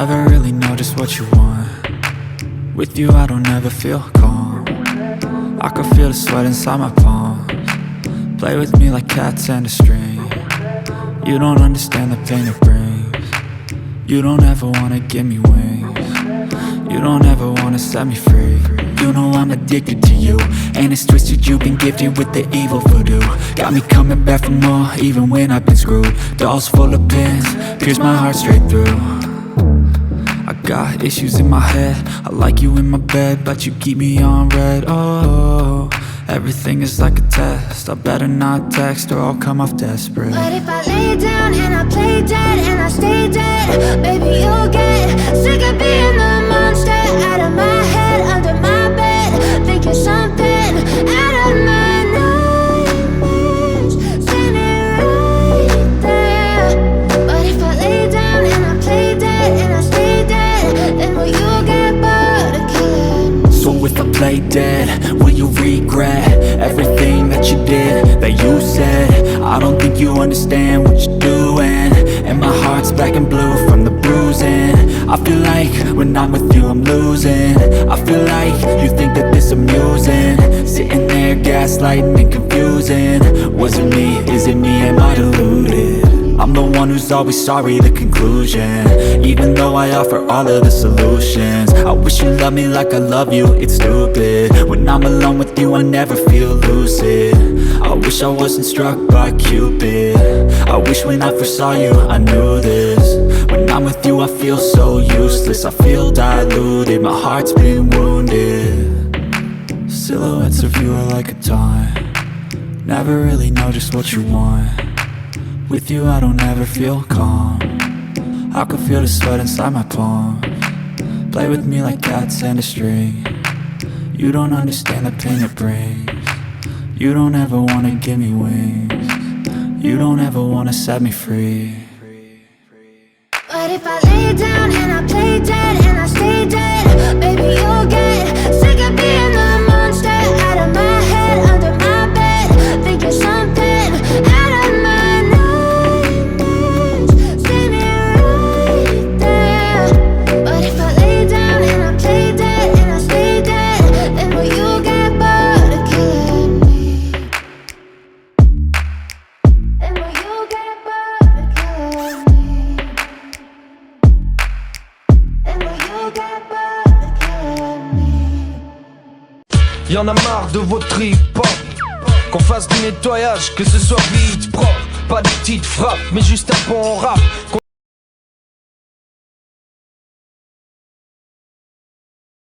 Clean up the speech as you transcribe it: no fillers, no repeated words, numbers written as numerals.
Never really know just what you want. With you I don't ever feel calm. I can feel the sweat inside my palms. Play with me like cats and a string. You don't understand the pain it brings. You don't ever wanna give me wings. You don't ever wanna set me free. You know I'm addicted to you, and it's twisted, you've been gifted with the evil voodoo. Got me coming back for more, even when I've been screwed. Dolls full of pins, pierce my heart straight through. I got issues in my head, I like you in my bed, but you keep me on red. Oh, everything is like a test, I better not text or I'll come off desperate. But if I lay down and I play dead and I stay dead, baby you'll get sick of being the monster out of my head, under my bed, thinking something out of my nightmares, standing right there. But if I lay down and I play dead and I stay dead, then will you get bored of killing me? So if I play dead, will you regret everything that you did, that you said? I don't think you understand what you're doing, and my heart's black and blue from the bruising. I feel like when I'm with you I'm losing. I feel like you think that this amusing, sitting there gaslighting and confusing. Was it me? Is it me? Am I deluded? I'm the one who's always sorry, the conclusion, even though I offer all of the solutions. I wish you loved me like I love you, it's stupid. When I'm alone with you I never feel lucid. I wish I wasn't struck by Cupid. I wish when I first saw you I knew this. When I'm with you I feel so useless, I feel diluted, my heart's been wounded. Silhouettes of you are like a taunt. Never really know just what you want. With you I don't ever feel calm. I can feel the sweat inside my palms. Play with me like cats and a string. You don't understand the pain it brings. You don't ever wanna give me wings. You don't ever wanna set me free. But if I lay down and I play dead and I stay dead, baby you'll get sick of being the monster out of my head, under my bed, thinking something out of my nightmares, standing right there. But if I lay down and I play dead and I stay dead, then will you get bored of killing me? Then will you get bored of killing me? Then will you get bored of killing me? Y'en a marre de vos trip-hop. Qu'on fasse du nettoyage, que ce soit vite, propre. Pas de petites frappes, mais juste un bon rap.